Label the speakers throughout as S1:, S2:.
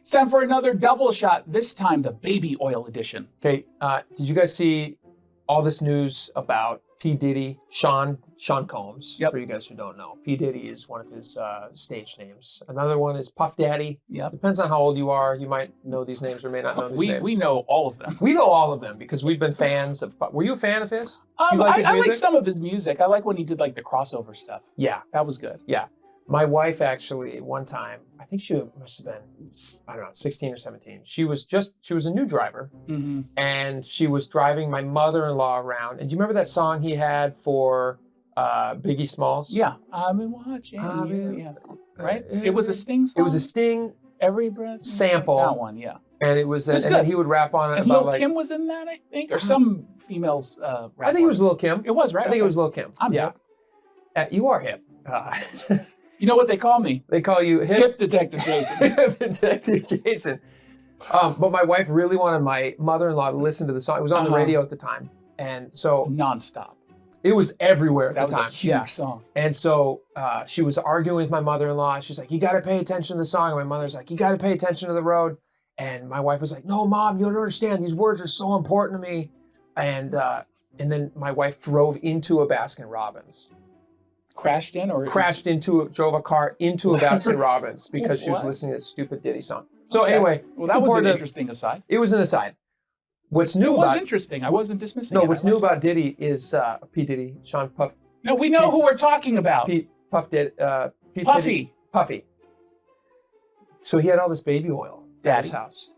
S1: It's time for another double shot, this time the baby oil edition.
S2: Okay, did you guys see all this news about P Diddy, Sean Combs?
S1: Yep.
S2: For you guys who don't know, P Diddy is one of his stage names. Another one is Puff Daddy.
S1: Yep.
S2: Depends on how old you are. You might know these names or may not know these names.
S1: We know all of them.
S2: We know all of them because we've been fans of. Were you a fan of his?
S1: I
S2: his
S1: like
S2: music?
S1: some of his music. I like when he did like the crossover stuff.
S2: Yeah,
S1: That was good.
S2: yeah. My wife actually, one time, I think she must have been, I don't know, 16 or 17. She was a new driver,
S1: Mm-hmm.
S2: and she was driving my mother-in-law around. And do you remember that song he had for Biggie Smalls?
S1: Yeah. I've been watching you. Yeah. Right? It was a Sting song?
S2: It was a Sting
S1: Every breath.
S2: sample.
S1: That one, yeah.
S2: And it was,
S1: It was
S2: and
S1: good.
S2: then he would rap on it
S1: And
S2: about
S1: Lil
S2: like,
S1: Kim was in that, I think, or some females rap.
S2: I think it was Lil Kim.
S1: It was, right?
S2: I think it was Lil Kim.
S1: I'm
S2: yeah.
S1: hip.
S2: You are hip.
S1: You know what they call me?
S2: They call you
S1: Hip Detective Jason.
S2: Hip Detective Jason. But my wife really wanted my mother-in-law to listen to the song. It was on the radio at the time. And so
S1: Nonstop.
S2: it was everywhere at
S1: That
S2: the
S1: was
S2: time.
S1: a huge song.
S2: And so she was arguing with my mother-in-law. She's like, you got to pay attention to the song. And my mother's like, you got to pay attention to the road. And my wife was like, no, Mom, you don't understand. These words are so important to me. And then my wife drove into a Baskin Robbins.
S1: Crashed in or
S2: Drove a car into a Baskin Robbins because she was
S1: What?
S2: listening to this stupid Diddy song. So
S1: Okay.
S2: anyway,
S1: Well,
S2: it's
S1: that was an
S2: important to-
S1: interesting aside.
S2: It was an aside. What's new
S1: It was
S2: about
S1: interesting. I wasn't dismissing
S2: no,
S1: it.
S2: what's
S1: I
S2: new
S1: liked
S2: about Diddy is P Diddy, Sean Puff,
S1: it. No, we know who we're talking about.
S2: Puff did P
S1: Puffy.
S2: Diddy, Puffy. So he had all this baby oil at his house.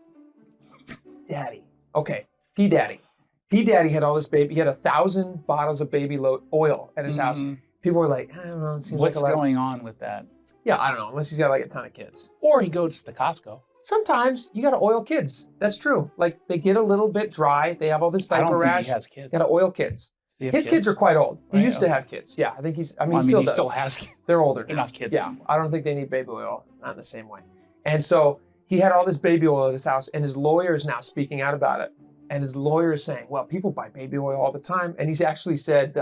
S2: Daddy. Okay. P Daddy. P Daddy had all this baby. He had 1,000 bottles of baby oil at his house.
S1: Mhm.
S2: People were like, I don't know. It seems
S1: What's
S2: like a lot.
S1: going on with that?
S2: Yeah, I don't know. Unless he's got like a ton of kids.
S1: Or he goes to Costco.
S2: Sometimes you got to oil kids. That's true. Like they get a little bit dry. They have all this
S1: I
S2: diaper
S1: don't think
S2: rash.
S1: he has kids.
S2: Got to oil kids.
S1: Does he have
S2: His kids are quite old. He
S1: Right,
S2: used to
S1: okay.
S2: have kids. Yeah, I think he's. I mean,
S1: Well,
S2: he still
S1: he
S2: does.
S1: still has kids.
S2: They're older.
S1: They're
S2: now.
S1: not kids
S2: Yeah,
S1: anymore.
S2: I don't think they need baby oil. Not in the same way. And so he had all this baby oil at his house, and his lawyer is now speaking out about it. And his lawyer is saying, "Well, people buy baby oil all the time." And he's actually said,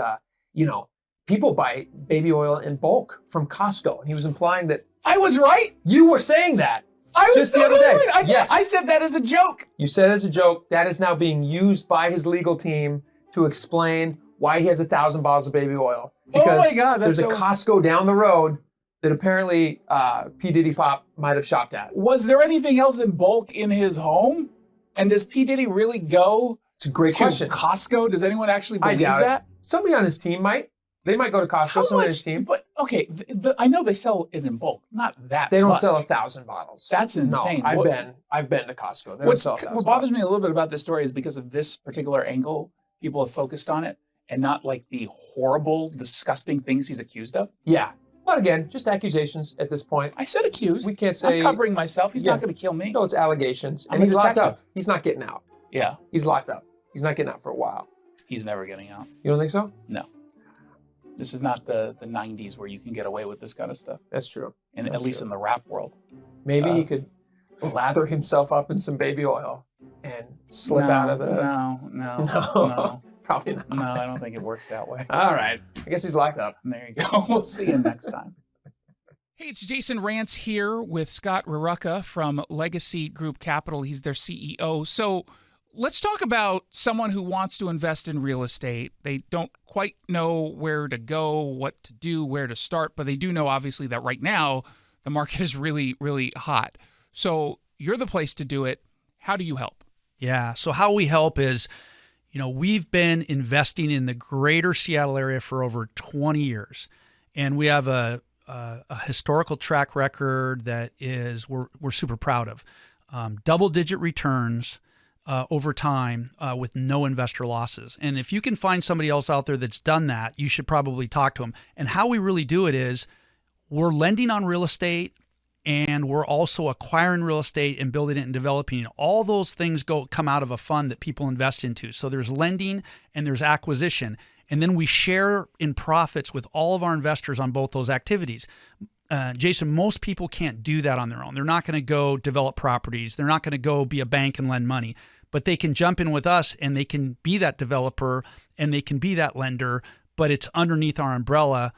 S2: people buy baby oil in bulk from Costco. And he was implying that
S1: I was right.
S2: you were saying that.
S1: I was
S2: Just the other
S1: totally
S2: day.
S1: right.
S2: Yes.
S1: I said that as a joke.
S2: You said it as a joke. That is now being used by his legal team to explain why he has 1,000 bottles of baby oil. Because
S1: my God, that's
S2: there's a
S1: so-
S2: Costco down the road that apparently P. Diddy Pop might have shopped at.
S1: Was there anything else in bulk in his home? And does P. Diddy really go
S2: It's a great
S1: to
S2: question.
S1: Costco? Does anyone actually
S2: I
S1: believe
S2: doubt
S1: that?
S2: it. Somebody on his team might. They might go to Costco.
S1: How
S2: Somebody on
S1: much?
S2: his team.
S1: But okay, I know they sell it in bulk. Not that.
S2: They don't
S1: much.
S2: sell 1,000 bottles.
S1: That's insane.
S2: No,
S1: What-
S2: I've been to Costco. They don't sell 1,000
S1: What bothers me a little bit about this story is because of this particular angle, people have focused on it and not like the horrible, disgusting things he's accused of.
S2: Yeah. But again, just accusations at this point.
S1: I said accused.
S2: We can't say.
S1: I'm covering myself. He's
S2: Yeah.
S1: not going to kill me.
S2: No, it's allegations.
S1: I'm
S2: And
S1: a
S2: he's locked
S1: detective.
S2: up. He's not getting out.
S1: Yeah,
S2: He's locked up. He's not getting out for a while.
S1: he's never getting out.
S2: You don't think so?
S1: No. This is not the 90s where you can get away with this kind of stuff,
S2: That's true.
S1: and
S2: That's
S1: at least
S2: true.
S1: in the rap world.
S2: Maybe he could lather himself up in some baby oil and slip out of the.
S1: No.
S2: Probably not.
S1: No, I don't think it works that way.
S2: All right. I guess he's locked up.
S1: And there you go. We'll see you next time.
S3: Hey, it's Jason Rantz here with Scott Rarucka from Legacy Group Capital. He's their CEO. So let's talk about someone who wants to invest in real estate. They don't quite know where to go, what to do, where to start, but they do know, obviously, that right now the market is really, really hot. So you're the place to do it. How do you help?
S4: Yeah. So how we help is, we've been investing in the greater Seattle area for over 20 years, and we have a historical track record that is we're super proud of. Double-digit returns over time with no investor losses. And if you can find somebody else out there that's done that, you should probably talk to them. And how we really do it is we're lending on real estate, and we're also acquiring real estate and building it and developing it. All those things come out of a fund that people invest into. So there's lending and there's acquisition. And then we share in profits with all of our investors on both those activities. Jason, most people can't do that on their own. They're not going to go develop properties. They're not going to go be a bank and lend money. But they can jump in with us and they can be that developer and they can be that lender, but it's underneath our umbrella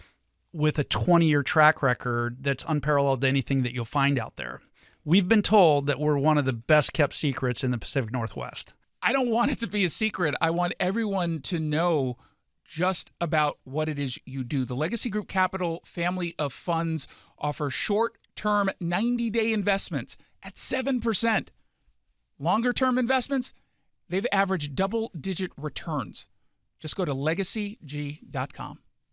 S4: with a 20-year track record that's unparalleled to anything that you'll find out there. we've been told that we're one of the best kept secrets in the Pacific Northwest.
S3: I don't want it to be a secret. I want everyone to know just about what it is you do. The Legacy Group Capital family of funds offer short-term 90-day investments at 7%. Longer-term investments, they've averaged double-digit returns. Just go to legacyg.com.